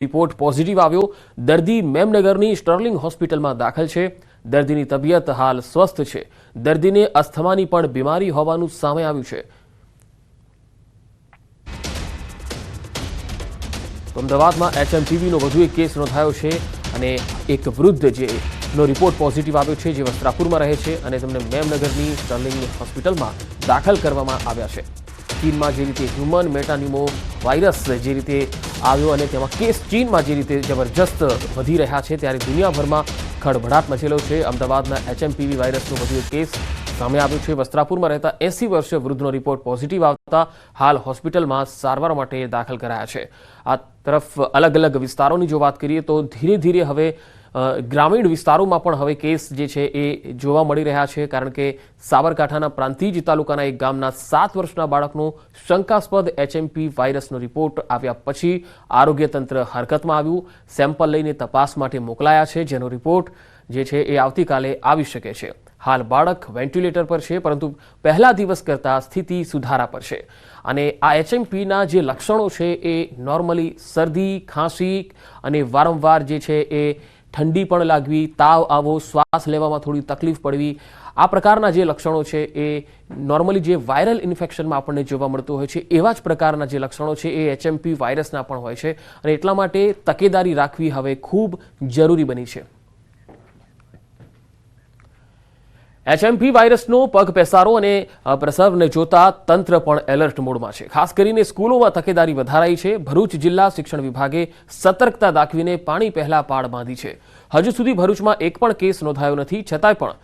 Report positive આવ્યો। દર્દી મેમનગરની Sterling હોસ્પિટલમાં દાખલ છે। દર્દીની તબિયત હાલ સ્વસ્થ છે। દર્દીને અસ્થમાની પણ બીમારી હોવાનું સામે આવ્યું છે। અમદાવાદમાં એચએમપીવીનો વધુ એક કેસ નોંધાયો છે અને એક વૃદ્ધ જેનો રિપોર્ટ પોઝિટિવ આવ્યો છે, જે વસ્ત્રાપુરમાં રહે છે અને તેમને મેમનગરની સ્ટર્લિંગ હોસ્પિટલમાં દાખલ કરવામાં આવ્યા છે। ચીનમાં જે રીતે હ્યુમન મેટાન્યુમો વાયરસ જે રીતે આવ્યો અને તેમાં કેસ ચીનમાં જે રીતે જબરજસ્ત વધી રહ્યા છે, ત્યારે દુનિયાભરમાં ખળભળાટ મચેલો છે। અમદાવાદના એચએમપીવી વાયરસનો વધુ એક કેસ સામે આવ્યો છે। વસ્ત્રાપુરમાં રહેતા 80 વર્ષીય વૃદ્ધનો રિપોર્ટ પોઝિટિવ આવતા હાલ હોસ્પિટલમાં સારવાર માટે દાખલ કરાયા છે। આ તરફ અલગ અલગ વિસ્તારોની જો વાત કરીએ તો ધીરે ધીરે હવે ગ્રામીણ વિસ્તારોમાં પણ હવે કેસ જે છે એ જોવા મળી રહ્યા છે, કારણ કે સાબરકાંઠાના પ્રાંતિજ તાલુકાના એક ગામના 7 વર્ષના બાળકનો શંકાસ્પદ એચએમપી વાયરસનો રિપોર્ટ આવ્યા પછી આરોગ્ય તંત્ર હરકતમાં આવ્યું। સેમ્પલ લઈને તપાસ માટે મોકલાયા છે, જેનો રિપોર્ટ જે છે એ આવતીકાલે આવી શકે છે। હાલ બાળક વેન્ટિલેટર પર છે, પરંતુ પહેલા દિવસ કરતાં સ્થિતિ સુધારા પર છે અને આ એચએમપીના જે લક્ષણો છે એ નોર્મલી શરદી, ખાંસી અને વારંવાર જે છે એ ઠંડી પણ લાગવી, તાવ આવવો, શ્વાસ લેવામાં થોડી તકલીફ પડવી, આ પ્રકારના જે લક્ષણો છે એ નોર્મલી જે વાયરલ ઇન્ફેક્શનમાં આપણને જોવા મળતું હોય છે એવા જ પ્રકારના જે લક્ષણો છે એ એચએમપી વાયરસના પણ હોય છે અને એટલા માટે તકેદારી રાખવી હવે ખૂબ જરૂરી બની છે। એચએમપી વાયરસનો પગ પેસારો અને પ્રસવને જોતા તંત્ર પણ એલર્ટ મોડમાં છે। ખાસ કરીને સ્કૂલોમાં તકેદારી વધારાઈ છે। ભરૂચ જિલ્લા શિક્ષણ વિભાગે સતર્કતા દાખવીને પાણી પહેલા પાળ બાંધી છે। હજુ સુધી ભરૂચમાં એક પણ કેસ નોંધાયો નથી, છતાંય પણ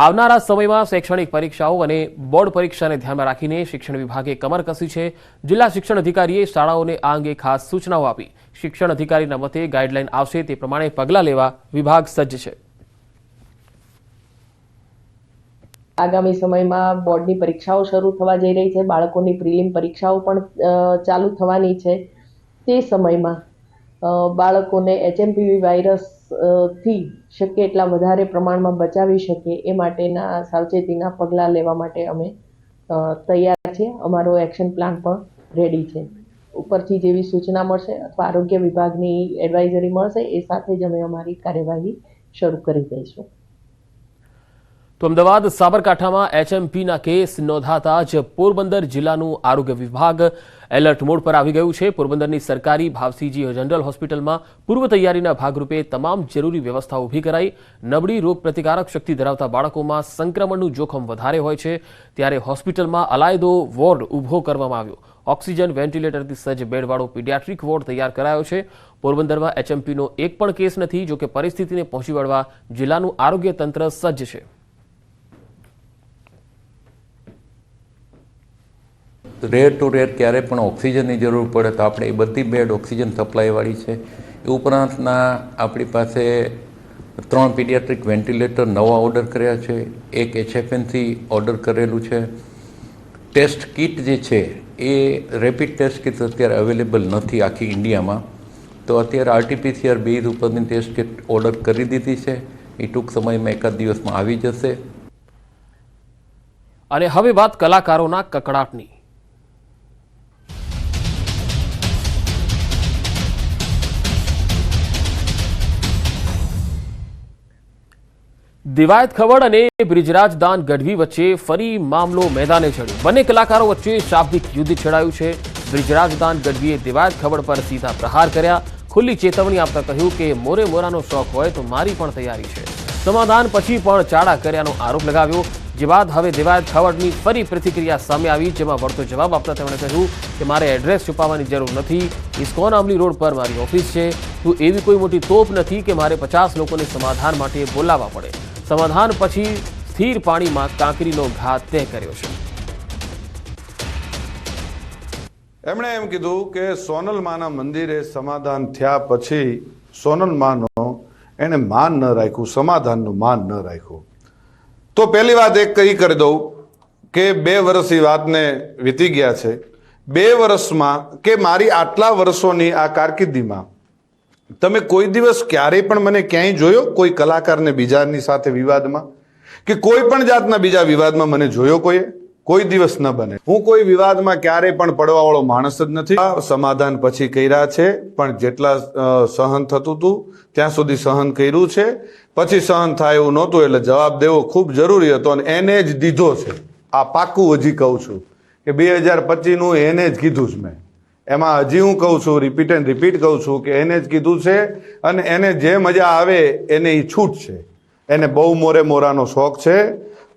આવનારા સમયમાં શૈક્ષણિક પરીક્ષાઓ અને બોર્ડ પરીક્ષાને ધ્યાનમાં રાખીને શિક્ષણ વિભાગે કમર કસી છે। જિલ્લા શિક્ષણ અધિકારીએ શાળાઓને આ અંગે ખાસ સૂચનાઓ આપી। શિક્ષણ અધિકારીના મતે ગાઈડલાઈન આવશે તે પ્રમાણે પગલાં લેવા વિભાગ સજ્જ છે। આગામી સમયમાં બોર્ડની પરીક્ષાઓ શરૂ થવા જઈ રહી છે। બાળકોની પ્રિલિમ પરીક્ષાઓ પણ ચાલુ થવાની છે। તે સમયમાં બાળકોને એચએમપીવી વાયરસથી શક્ય એટલા વધારે પ્રમાણમાં બચાવી શકે એ માટેના સાવચેતીના પગલાં લેવા માટે અમે તૈયાર છીએ। અમારો એક્શન પ્લાન પણ રેડી છે। ઉપરથી જેવી સૂચના મળશે અથવા આરોગ્ય વિભાગની એડવાઇઝરી મળશે એ સાથે જ અમે અમારી કાર્યવાહી શરૂ કરી દઈશું। તો અમદાવાદ સાબરકાંઠામાં એચએમપીના કેસ નોંધાતા જ પોરબંદર જિલ્લાનું આરોગ્ય વિભાગ એલર્ટ મોડ પર આવી ગયું છે। પોરબંદરની સરકારી ભાવસીજી જનરલ હોસ્પિટલમાં પૂર્વ તૈયારીના ભાગરૂપે તમામ જરૂરી વ્યવસ્થા ઊભી કરાઈ। નબળી રોગ પ્રતિકારક શક્તિ ધરાવતા બાળકોમાં સંક્રમણનું જોખમ વધારે હોય છે, ત્યારે હોસ્પિટલમાં અલાયદો વોર્ડ ઊભો કરવામાં આવ્યો। ઓક્સિજન વેન્ટિલેટરથી સજ્જ બેડવાળો પીડિયાટ્રિક વોર્ડ તૈયાર કરાયો છે। પોરબંદરમાં એચએમપીનો એક પણ કેસ નથી, જોકે પરિસ્થિતિને પહોંચી વળવા જિલ્લાનું આરોગ્ય તંત્ર સજ્જ છે। રેર ટુ રેર ક્યારે પણ ઓક્સિજનની જરૂર પડે તો આપણે એ બધી બેડ ઓક્સિજન સપ્લાયવાળી છે। એ ઉપરાંતના આપણી પાસે 3 પીડિયાટ્રિક વેન્ટિલેટર નવા ઓર્ડર કર્યા છે, એક HFNC ઓર્ડર કરેલું છે। ટેસ્ટ કિટ જે છે એ રેપિડ ટેસ્ટ કિટ અત્યારે અવેલેબલ નથી આખી ઇન્ડિયામાં, તો અત્યારે RT-PCR બેઝ ઉપરની ટેસ્ટ કિટ ઓર્ડર કરી દીધી છે। એ ટૂંક સમયમાં એકાદ દિવસમાં આવી જશે। અને હવે વાત કલાકારોના કકળાટની। દિવાયત ખવડ અને બ્રિજરાજ દાન ગઢવી વચ્ચે ફરી મામલો મેદાને ચડ્યો। બંને કલાકારો વચ્ચે શાબ્દિક યુદ્ધ છેડાયું છે। બ્રિજરાજ દાન ગઢવીએ દિવાયત ખવડ પર સીધા પ્રહાર કર્યા। ખુલ્લી ચેતવણી આપતા કહ્યું કે મોરે મોરાનો શોખ હોય તો મારી પણ તૈયારી છે। સમાધાન પછી પણ ચાડા કર્યાનો આરોપ લગાવ્યો, જે બાદ હવે દિવાયત ખવડની ફરી પ્રતિક્રિયા સામે આવી, જેમાં વળતો જવાબ આપતા તેમણે કહ્યું કે મારે એડ્રેસ છુપાવવાની જરૂર નથી। ઇસ્કોન આંબલી રોડ પર મારી ઓફિસ છે। તું એવી કોઈ મોટી તોપ નથી કે મારે 50 લોકોને સમાધાન માટે બોલાવવા પડે। સમાધાન પછી સ્થિર પાણીમાં કાંકરીનો ઘા તે કર્યો છે। એમણે એમ કીધું કે સોનલમાના મંદિરે સમાધાન થયા પછી સોનલમાનો એને માન ન રાખ્યું, સમાધાનનું માન ન રાખ્યું। તો પહેલી વાત એક કઈ કરી દઉં કે 2 વર્ષની વાતને વીતી ગયા છે। 2 વર્ષમાં કે મારી આટલા વર્ષોની આ કારકિર્દીમાં તમે કોઈ દિવસ ક્યારેય પણ મને ક્યાંય જોયો કોઈ કલાકારને બીજાની સાથે વિવાદમાં, કે કોઈ પણ જાતના બીજા વિવાદમાં મને જોયો કોઈએ? કોઈ દિવસ ન બને. હું કોઈ વિવાદમાં ક્યારેય પણ પડવા વાળો માણસ જ નથી. આ સમાધાન પછી કર્યા છે, પણ જેટલા સહન થતું હતું ત્યાં સુધી સહન કર્યું છે. પછી સહન થાય એવું નહોતું, એટલે જવાબ દેવો ખૂબ જરૂરી હતો અને એને જ દીધો છે. આ પાક્કું હજી કહું છું કે 2025નું એને જ કીધું છે મેં. એમાં હજી હું કહું છું, રિપીટ એન્ડ રિપીટ કહું છું કે એને જ કીધું છે અને એને જે મજા આવે એને એ છૂટ છે. એને બહુ મોરાનો શોખ છે,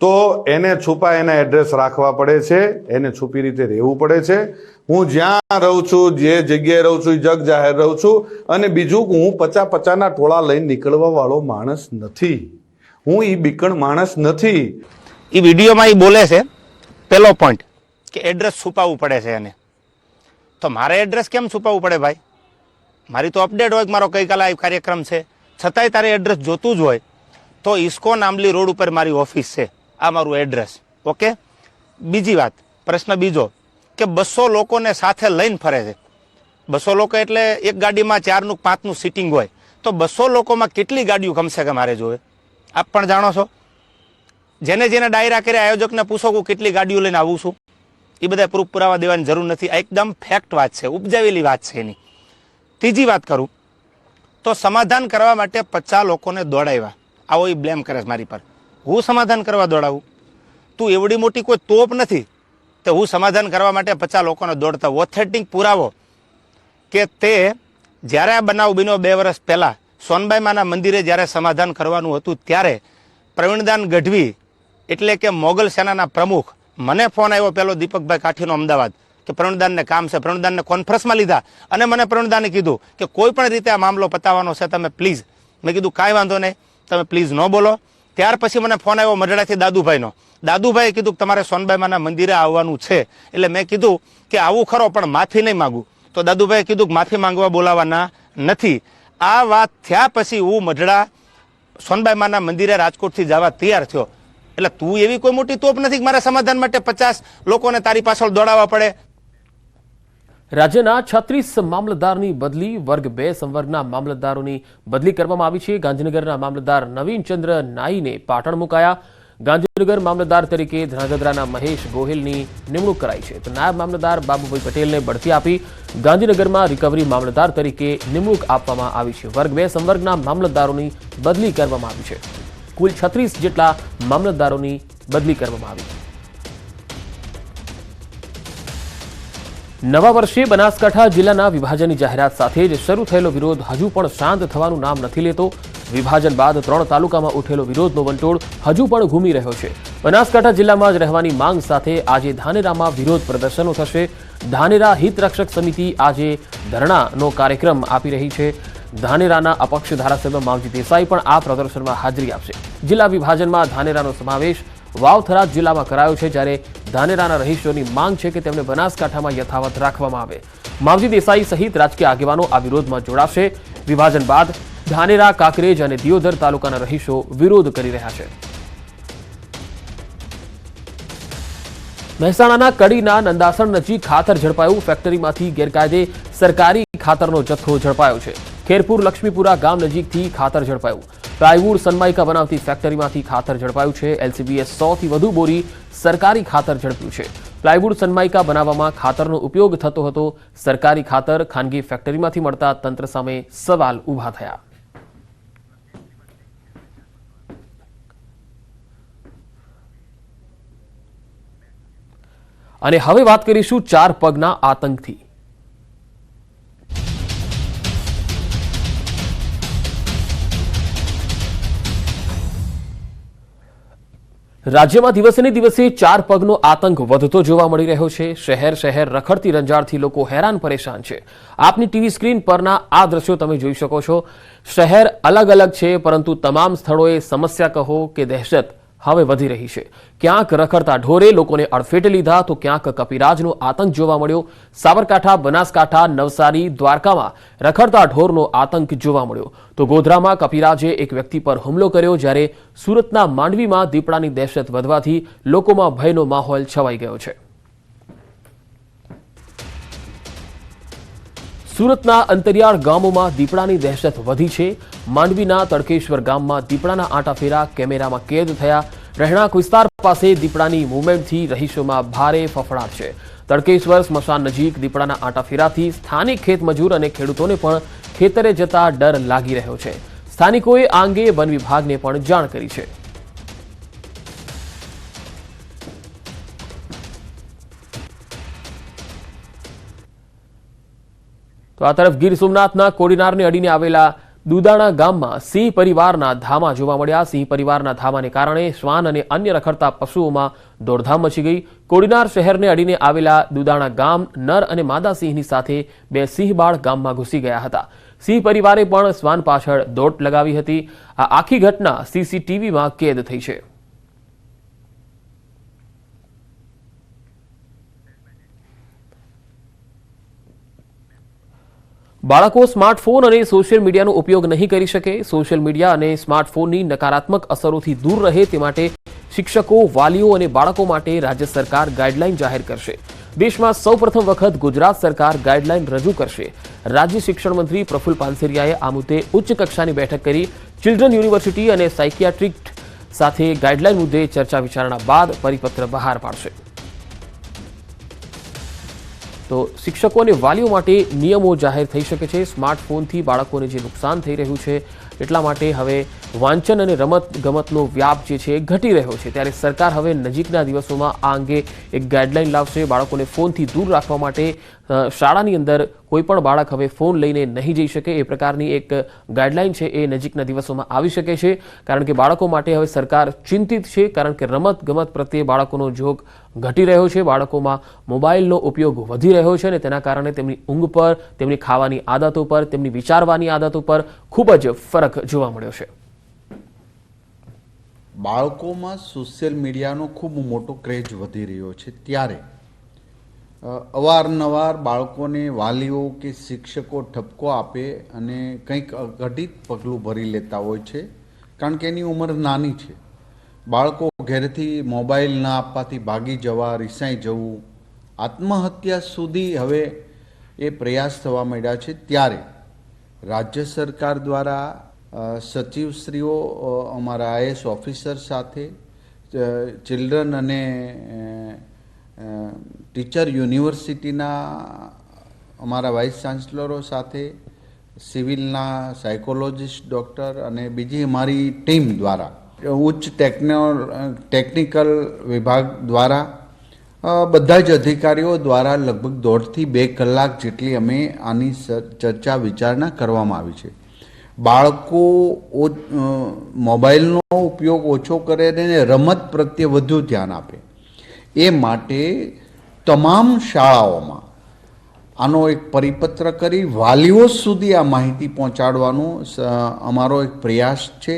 તો એને છુપા એના એડ્રેસ રાખવા પડે છે, એને છુપી રીતે રહેવું પડે છે. હું જ્યાં રહું છું, જે જગ્યાએ રહું છું, જગ જાહેર રહું છું. અને બીજું હું 50-50ના ટોળા લઈને નીકળવા વાળો માણસ નથી. હું એ બીકણ માણસ નથી. એ વિડીયોમાં એ બોલે છે પહેલો પોઈન્ટ કે એડ્રેસ છુપાવવું પડે છે એને. તો મારે એડ્રેસ કેમ છુપાવવું પડે ભાઈ? મારી તો અપડેટ હોય કે મારો ગઈકાલે આ કાર્યક્રમ છે, છતાંય તારે એડ્રેસ જોતું જ હોય તો ઇસ્કોન આંબલી રોડ ઉપર મારી ઓફિસ છે, આ મારું એડ્રેસ. ઓકે. બીજી વાત, પ્રશ્ન બીજો કે 200 લોકોને સાથે લઈને ફરે છે. 200 લોકો એટલે એક ગાડીમાં 4નું 5નું સીટિંગ હોય, તો 200 લોકોમાં કેટલી ગાડીઓ કમસે કમ મારે જોવે? આપ પણ જાણો છો. જેને જેને ડાયરા કરે આયોજકને પૂછો કે કેટલી ગાડીઓ લઈને આવું છું, એ બધા પ્રૂફ પુરાવા દેવાની જરૂર નથી. આ એકદમ ફેક્ટ વાત છે, ઉપજાવેલી વાત છે એની. ત્રીજી વાત કરું તો સમાધાન કરવા માટે 50 લોકોને દોડાવ્યા, આવો એ બ્લેમ કરે છે મારી પર. હું સમાધાન કરવા દોડાવું? તું એવડી મોટી કોઈ તોપ નથી તો હું સમાધાન કરવા માટે 50 લોકોને દોડતા. ઓથેન્ટિક પુરાવો કે તે જ્યારે આ બનાવ બન્યો 2 વર્ષ પહેલાં સોનબાઈ માના મંદિરે જ્યારે સમાધાન કરવાનું હતું ત્યારે પ્રવીણદાન ગઢવી એટલે કે મોગલ સેનાના પ્રમુખ, મને ફોન આવ્યો પેલો દીપકભાઈ કાઠીનો અમદાવાદ કે પ્રવીણદાનને કામ છે. પ્રવીણદાનને કોન્ફરન્સમાં લીધા અને મને પ્રવીણદાને કીધું કે કોઈ પણ રીતે આ મામલો પતાવવાનો છે, તમે પ્લીઝ. મેં કીધું કાંઈ વાંધો નહીં, તમે પ્લીઝ ન બોલો. ત્યાર પછી મને ફોન આવ્યો મઢડાથી દાદુભાઈનો. દાદુભાઈએ કીધું કે તમારે સોનબાઈ માના મંદિરે આવવાનું છે. એટલે મેં કીધું કે આવું ખરો પણ માફી નહીં માગું. તો દાદુભાઈએ કીધું કે માફી માંગવા બોલાવાના નથી. આ વાત થયા પછી હું મઢડા સોનબાઈ માના મંદિરે રાજકોટથી જવા તૈયાર થયો. એટલે તું એવી કોઈ મોટી તોપ નથી કે મારા સમાધાન માટે 50 લોકોને તારી પાછળ દોડાવવા પડે. રાજ્યના 36 મામલતદારની બદલી, વર્ગ 2 સંવર્ગના મામલતદારોની બદલી કરવામાં આવી છે. ગાંધીનગરના મામલતદાર નવીનચંદ્ર નાઈને પાટણ મુકાયા. ગાંધીનગર મામલતદાર તરીકે ધ્રાંગધ્રાના મહેશ ગોહિલની નિમણૂક કરાઈ છે, તો નાયબ મામલતદાર બાબુભાઈ પટેલને બઢતી આપી ગાંધીનગરમાં રિકવરી મામલતદાર તરીકે નિમણૂક આપવામાં આવી છે. વર્ગ 2 સંવર્ગના મામલતદારોની બદલી કરવામાં આવી છે. કુલ 36 જેટલા મામલતદારોની બદલી કરવામાં આવી. નવા વર્ષે બનાસકાંઠા જિલ્લાના વિભાજનની જાહેરાત સાથે જ શરૂ થયેલો વિરોધ હજુ પણ શાંત થવાનું નામ નથી લેતો. વિભાજન બાદ 3 તાલુકામાં ઉઠેલો વિરોધનો વંટોળ હજુ પણ ઘૂમી રહ્યો છે. બનાસકાંઠા જિલ્લામાં જ રહેવાની માંગ સાથે આજે ધાનેરામાં વિરોધ પ્રદર્શનો થશે. ધાનેરા હિતરક્ષક સમિતિ આજે ધરણાનો કાર્યક્રમ આપી રહી છે. ધાનેરાના અપક્ષ ધારાસભ્ય માવજી દેસાઈ પણ આ પ્રદર્શનમાં હાજરી આપશે. જિલ્લા વિભાજનમાં ધાનેરાનો સમાવેશ વાવથરા જિલ્લામાં કરાયો છે, જ્યારે ધાનેરાના રહીશોની માંગ છે કે તેમને બનાસકાંઠામાં યથાવત રાખવામાં આવે. માવજી દેસાઈ સહિત રાજકીય આગેવાનો આ વિરોધમાં જોડાશે. વિભાજન બાદ ધાનેરા, કાંકરેજ અને દિયોદર તાલુકાના રહીશો વિરોધ કરી રહ્યા છે. મહેસાણાના કડીના નંદાસણ નજીક ખાતર ઝડપાયું. ફેક્ટરીમાંથી ગેરકાયદે સરકારી ખાતરનો જથ્થો ઝડપાયો છે. ખેરપુર લક્ષ્મીપુરા ગામ નજીકથી ખાતર ઝડપાયું. પ્લાયવુડ સનમાઇકા બનાવતી ફેક્ટરીમાંથી ખાતર ઝડપાયું છે. LCBS 100 થી વધુ બોરી સરકારી ખાતર ઝડપ્યું છે. પ્લાયવુડ સનમાઇકા બનાવવામાં ખાતરનો ઉપયોગ થતો હતો. સરકારી ખાતર ખાનગી ફેક્ટરીમાંથી મળતા તંત્ર સામે સવાલ ઊભા થયા. અને હવે વાત કરીશું 4 પગના આતંકથી. રાજ્યમાં દિવસે ને દિવસે 4 પગનો આતંક વધતો જોવા મળી રહ્યો છે. શહેર શહેર રખડતી રંજાડથી લોકો હેરાન પરેશાન છે. આપની ટીવી સ્ક્રીન પરના આ દ્રશ્યો તમે જોઈ શકો છો. શહેર અલગ અલગ છે, પરંતુ તમામ સ્થળોએ સમસ્યા કહો કે દહેશત હવે વધી રહી છે. ક્યાંક રખડતા ઢોરે લોકોને અડફેટે લીધા, તો ક્યાંક કપિરાજનો આતંક જોવા મળ્યો. સાબરકાંઠા, બનાસકાંઠા, નવસારી, દ્વારકામાં રખડતા ઢોરનો આતંક જોવા મળ્યો. તો ગોધરામાં કપિરાજે એક વ્યક્તિ પર હુમલો કર્યો, જ્યારે સુરતના માંડવીમાં દીપડાની દહેશત વધવાથી લોકોમાં ભયનો માહોલ છવાઈ ગયો છે. સુરતના અંતરિયાળ ગામોમાં દીપડાની દહેશત વધી છે. માંડવીના તડકેશ્વર ગામમાં દીપડાના આંટાફેરા કેમેરામાં કેદ થયા. રહેણાંક વિસ્તાર પાસે દીપડાની મૂવમેન્ટથી રહીશોમાં ભારે ફફડાટ છે. તડકેશ્વર સ્મશાન નજીક દીપડાના આંટાફેરાથી સ્થાનિક ખેતમજૂર અને ખેડૂતોને પણ ખેતરે જતા ડર લાગી રહ્યો છે. સ્થાનિકોએ આ અંગે વન વિભાગને પણ જાણ કરી છે. તો આ તરફ ગીર સોમનાથના કોડીનારને અડીને આવેલા દુદાણા ગામમાં સિંહ પરિવારના ધામા જોવા મળ્યા. સિંહ પરિવારના ધામાને કારણે શ્વાન અને અન્ય રખડતા પશુઓમાં દોડધામ મચી ગઈ. કોડીનાર શહેરને અડીને આવેલા દુદાણા ગામ નર અને માદા સિંહની સાથે 2 સિંહ બાળ ગામમાં ઘૂસી ગયા હતા. સિંહ પરિવારે પણ શ્વાન પાછળ દોટ લગાવી હતી. આ આખી ઘટના સીસીટીવીમાં કેદ થઈ છે. બાળકો સ્માર્ટફોન અને સોશિયલ મીડિયાનો ઉપયોગ નહીં કરી શકે. સોશિયલ મીડિયા અને સ્માર્ટફોનની નકારાત્મક અસરોથી દૂર રહે તે માટે શિક્ષકો, વાલીઓ અને બાળકો માટે રાજ્ય સરકાર ગાઈડલાઈન જાહેર કરશે. દેશમાં સૌપ્રથમ વખત ગુજરાત સરકાર ગાઈડલાઈન રજૂ કરશે. રાજ્ય શિક્ષણ મંત્રી પ્રફુલ્લ પાનસેરિયાએ આ મુદ્દે ઉચ્ચ કક્ષાની બેઠક કરી ચિલ્ડ્રન યુનિવર્સિટી અને સાયકિયાટ્રિસ્ટ સાથે ગાઈડલાઈન મુદ્દે ચર્ચા વિચારણા બાદ પરિપત્ર બહાર પાડશે. તો શિક્ષકો અને વાલીઓ માટે નિયમો જાહેર થઈ શકે છે. સ્માર્ટફોનથી બાળકોને જે નુકસાન થઈ રહ્યું છે એટલા માટે હવે વાંચન અને રમત ગમતનો વ્યાપ જે છે એ ઘટી રહ્યો છે. ત્યારે સરકાર હવે નજીકના દિવસોમાં આ અંગે એક ગાઈડલાઈન લાવશે. બાળકોને ફોનથી દૂર રાખવા માટે શાળાની અંદર કોઈ પણ બાળક હવે ફોન લઈને નહીં જઈ શકે એ પ્રકારની એક ગાઈડલાઈન છે એ નજીકના દિવસોમાં આવી શકે છે. કારણ કે બાળકો માટે હવે સરકાર ચિંતિત છે. કારણ કે રમત ગમત પ્રત્યે બાળકોનો જોગ ઘટી રહ્યો છે. બાળકોમાં મોબાઈલનો ઉપયોગ વધી રહ્યો છે અને તેના કારણે તેમની ઊંઘ પર, તેમની ખાવાની આદતો પર, તેમની વિચારવાની આદતો પર ખૂબ જ ફરક જોવા મળ્યો છે. બાળકોમાં સોશિયલ મીડિયાનો ખૂબ મોટો ક્રેઝ વધી રહ્યો છે. ત્યારે અવારનવાર બાળકોને વાલીઓ કે શિક્ષકો ઠપકો આપે અને કંઈક અઘટિત પગલું ભરી લેતા હોય છે. કારણ કે એની ઉંમર નાની છે. બાળકો ઘરેથી મોબાઈલ ના આપવાથી ભાગી જવા, રિસાઈ જવું, આત્મહત્યા સુધી હવે એ પ્રયાસ થવા માંડ્યા છે. ત્યારે રાજ્ય સરકાર દ્વારા સચિવશ્રીઓ, અમારા આઈએએસ ઓફિસર સાથે, ચિલ્ડ્રન અને ટીચર યુનિવર્સિટીના અમારા વાઇસ ચાન્સલરો સાથે, સિવિલના સાયકોલોજીસ્ટ ડૉક્ટર અને બીજી અમારી ટીમ દ્વારા, ઉચ્ચ ટેકનિકલ વિભાગ દ્વારા, બધા જ અધિકારીઓ દ્વારા લગભગ 1.5 થી 2 કલાક જેટલી અમે આની ચર્ચા વિચારણા કરવામાં આવી છે. બાળકો મોબાઈલનો ઉપયોગ ઓછો કરે અને રમત પ્રત્યે વધુ ધ્યાન આપે એ માટે તમામ શાળાઓમાં આનો એક પરિપત્ર કરી વાલીઓ સુધી આ માહિતી પહોંચાડવાનો અમારો એક પ્રયાસ છે.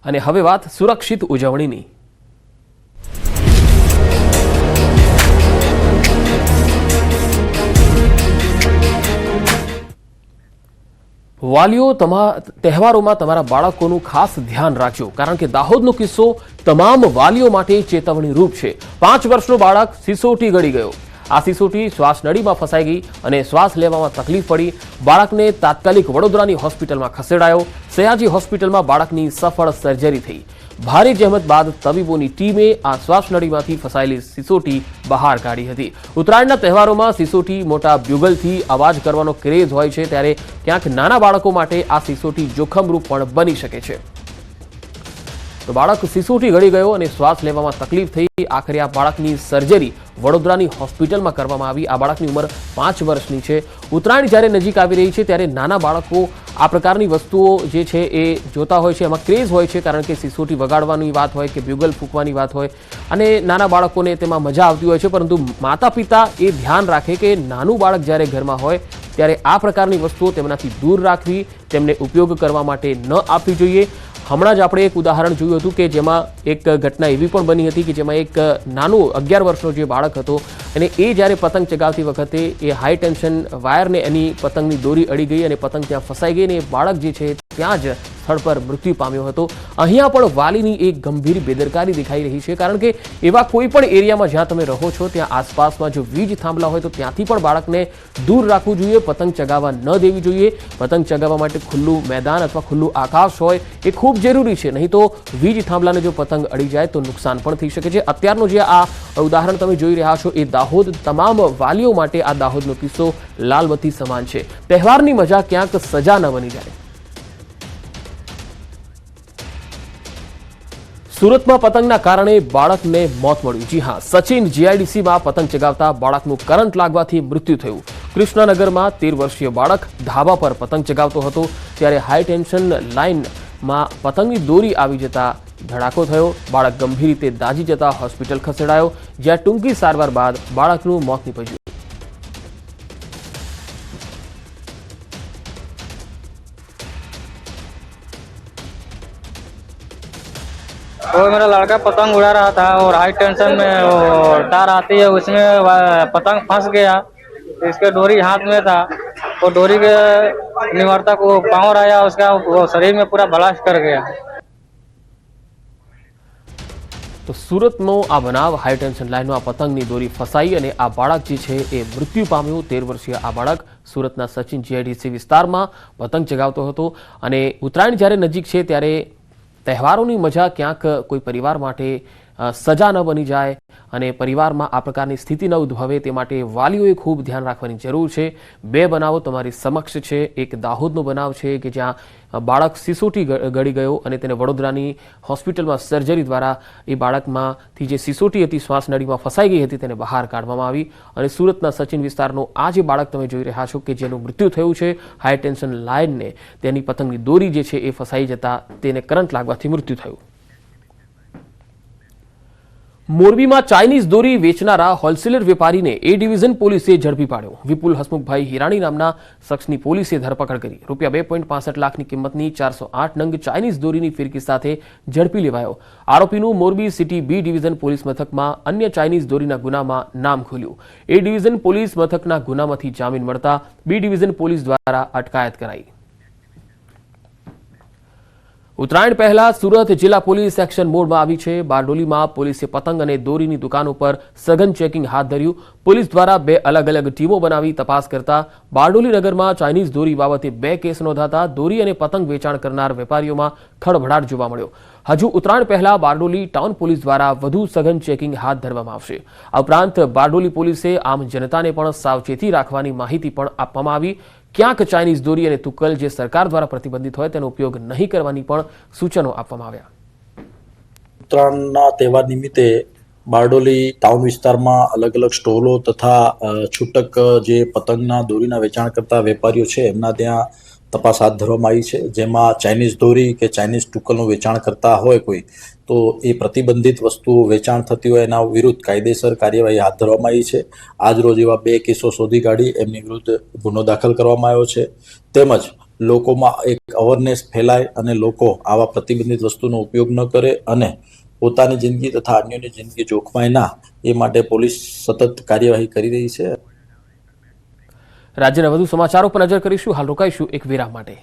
અને હવે વાત સુરક્ષિત ઉજવણીની. વાલીઓ તહેવારોમાં તમારા બાળકોનું ખાસ ધ્યાન રાખજો. કારણ કે દાહોદનો કિસ્સો તમામ વાલીઓ માટે ચેતવણી રૂપ છે. 5 વર્ષનો બાળક સિસોટી ગળી ગયો. આ સિસોટી શ્વાસ નળીમાં ફસાઈ ગઈ અને શ્વાસ લેવામાં તકલીફ પડી. બાળકને તાત્કાલિક વડોદરાની હોસ્પિટલમાં ખસેડાયો. સયાજી હોસ્પિટલમાં બાળકની સફળ સર્જરી થઈ. ભારે જહેમત બાદ તબીબોની ટીમે આ શ્વાસ નળીમાંથી ફસાયેલી સિસોટી બહાર કાઢી હતી. ઉત્તરાયણના તહેવારોમાં સિસોટી મોટા બ્યુગલથી અવાજ કરવાનો ક્રેઝ હોય છે. ત્યારે ક્યાંક નાના બાળકો માટે આ સિસોટી જોખમરૂપ પણ બની શકે છે. તો બાળક સિસોટી ગળી ગયો અને શ્વાસ લેવામાં તકલીફ થઈ. આખરે આ બાળકની સર્જરી વડોદરાની હોસ્પિટલમાં કરવામાં આવી. આ બાળકની ઉંમર 5 વર્ષની છે. ઉત્તરાયણ જ્યારે નજીક આવી રહી છે ત્યારે નાના બાળકો આ પ્રકારની વસ્તુઓ જે છે એ જોતા હોય છે. એમાં ક્રેઝ હોય છે. કારણ કે સિસોટી વગાડવાની વાત હોય કે બ્યુગલ ફૂંકવાની વાત હોય અને નાના બાળકોને તેમાં મજા આવતી હોય છે. પરંતુ માતા પિતા એ ધ્યાન રાખે કે નાનું બાળક જ્યારે ઘરમાં હોય ત્યારે આ પ્રકારની વસ્તુઓ તેમનાથી દૂર રાખવી, તેમને ઉપયોગ કરવા માટે ન આપવી જોઈએ. હમણાં જ આપણે એક ઉદાહરણ જોયું હતું કે જેમાં એક ઘટના એવી પણ બની હતી કે જેમાં એક નાનું 11 વર્ષનો જે બાળક હતો અને એ જ્યારે પતંગ ચગાવતી વખતે એ હાઈ ટેન્શન વાયરને એની પતંગની દોરી અડી ગઈ અને પતંગ ત્યાં ફસાઈ ગઈ અને એ બાળક જે છે ત્યાં જ સ્થળ પર મૃત્યુ પામ્યો હતો. અહીંયા પણ વાલીની એક ગંભીર બેદરકારી દેખાઈ રહી છે, કારણ કે એવા કોઈ પણ એરિયામાં જ્યાં તમે રહો છો ત્યાં આસપાસમાં જો વીજ થાંભલા હોય તો ત્યાંથી પણ બાળકને દૂર રાખવું જોઈએ, પતંગ ચગાવવા ન દેવી જોઈએ. પતંગ ચગાવવા માટે ખુલ્લું મેદાન અથવા ખુલ્લું આકાશ હોય એ ખૂબ જરૂરી છે, નહીં તો વીજ થાંભલાને જો પતંગ અડી જાય તો નુકસાન પણ થઈ શકે છે. અત્યારનું જે આ ઉદાહરણ તમે જોઈ રહ્યા છો એ દાહોદ, તમામ વાલીઓ માટે આ દાહોદનો કિસ્સો લાલબત્તી સમાન છે. તહેવારની મજા ક્યાંક સજા ન બની જાય. સુરતમાં પતંગના કારણે બાળકને મોત મળ્યું. જી હા, સચિન જીઆઈડીસીમાં પતંગ ચગાવતા બાળકનું કરંટ લાગવાથી મૃત્યુ થયું. કૃષ્ણનગરમાં 13 વર્ષીય બાળક ધાબા પર પતંગ ચગાવતો હતો ત્યારે હાઈ ટેન્શન લાઇનમાં પતંગની દોરી આવી જતા ધડાકો થયો. બાળક ગંભીર રીતે દાઝી જતા હોસ્પિટલ ખસેડાયો, જ્યાં ટૂંકી સારવાર બાદ બાળકનું મોત નીપજ્યું. वो मेरा लड़का पतंग उड़ा रहा था और हाई टेंशन में वो तार आती है उसमें पतंग फंस गया. इसके डोरी हाथ में था, वो डोरी के निवारता को पावर आया उसका, वो शरीर में पूरा ब्लास्ट कर गया. તો સુરતનો આ બનાવ, હાઈ ટેન્શન લાઇનમાં પતંગની દોરી ફસાઈ અને આ બાળક જે છે એ મૃત્યુ પામ્યું. 13 વર્ષીય આ બાળક સુરતના સચિન જીઆઈડીસી વિસ્તારમાં પતંગ ચગાવતો હતો અને ઉત્તરાયણ જ્યારે નજીક છે ત્યારે તહેવારોની મજા ક્યાંક કોઈ પરિવાર માટે સજા ન બની જાય અને પરિવારમાં આ પ્રકારની સ્થિતિ ન ઉદ્ભવે તે માટે વાલીઓએ ખૂબ ધ્યાન રાખવાની જરૂર છે. 2 બનાવો તમારી સમક્ષ છે. એક દાહોદનો બનાવ છે કે જ્યાં બાળક સિસોટી ગળી ગયો અને તેને વડોદરાની હોસ્પિટલમાં સર્જરી દ્વારા એ બાળકમાંથી જે સિસોટી હતી શ્વાસનળીમાં ફસાઈ ગઈ હતી તેને બહાર કાઢવામાં આવી. અને સુરતના સચિન વિસ્તારનો આ જે બાળક તમે જોઈ રહ્યા છો કે જેનું મૃત્યુ થયું છે, હાઈ ટેન્શન લાઇનને તેની પતંગની દોરી જે છે એ ફસાઈ જતા તેને કરંટ લાગવાથી મૃત્યુ થયું. મોરબીમાં ચાઇનીઝ દોરી વેચનારા હોલસેલર વેપારીને એ ડિવિઝન પોલીસે ઝડપી પાડ્યો. વિપુલ હસમુખભાઈ હિરાણી નામના શખ્સની પોલીસે ધરપકડ કરી. ₹2.65 લાખની કિંમતની 408 નંગ ચાઇનીઝ દોરીની ફિરકી સાથે ઝડપી લેવાયો. આરોપીનું Morbi city B division police મથકમાં અન્ય ચાઇનીઝ દોરીના ગુનામાં નામ ખુલ્યું. એ ડિવિઝન પોલીસ મથકના ગુનામાંથી જામીન મળતા બી ડિવિઝન પોલીસ દ્વારા અટકાયત કરાઈ. ઉત્તરાયણ પહેલા સુરત જિલ્લા પોલીસ એક્શન મોડમાં આવી છે. બારડોલીમાં પોલીસે પતંગ અને દોરીની દુકાનો પર સઘન ચેકિંગ હાથ ધર્યું. પોલીસ દ્વારા 2 અલગ અલગ ટીમો બનાવી તપાસ કરતા બારડોલી નગરમાં ચાઇનીઝ દોરી બાબતે 2 કેસ નોંધાતા દોરી અને પતંગ વેચાણ કરનાર વેપારીઓમાં ખળભળાટ જોવા મળ્યો. હજુ ઉત્તરાયણ પહેલા બારડોલી ટાઉન પોલીસ દ્વારા વધુ સઘન ચેકિંગ હાથ ધરવામાં આવશે. આ ઉપરાંત બારડોલી પોલીસે આમ જનતાને પણ સાવચેતી રાખવાની માહિતી પણ આપવામાં આવી. ક્યાંક ચાઇનીઝ દોરી અને તુક્કલ જે સરકાર દ્વારા પ્રતિબંધિત હોય તેનો ઉપયોગ નહીં કરવાની પણ સૂચનો આપવામાં આવ્યા. ઉત્તરાયણના તહેવાર નિમિત્તે બારડોલી ટાઉન વિસ્તારમાં અલગ અલગ સ્ટોલો તથા છૂટક જે પતંગના દોરીના વેચાણ કરતા વેપારીઓ છે એમના ત્યાં તપાસ હાથ ધરવામાં આવી છે. જેમાં ચાઇનીઝ દોરી કે ચાઇનીઝ તુક્કલનું વેચાણ કરતા હોય કોઈ તો એ પ્રતિબંધિત વસ્તુઓ વેચાણ થતી હોય એના વિરુદ્ધ કાયદેસર કાર્યવાહી હાથ ધરવામાં આવી છે. આજ રોજ એવા 2 કેસો શોધી કાઢી એમની વિરુદ્ધ ગુનો દાખલ કરવામાં આવ્યો છે. તેમજ લોકોમાં એક અવેરનેસ ફેલાય અને લોકો આવા પ્રતિબંધિત વસ્તુનો ઉપયોગ ન કરે અને પોતાની જિંદગી તથા અન્યોની જિંદગી જોખમાય ના, એ માટે પોલીસ સતત કાર્યવાહી કરી રહી છે. રાજ્યના વધુ સમાચારો પર નજર કરીશું. હાલ રોકાઈશું એક વિરામ માટે.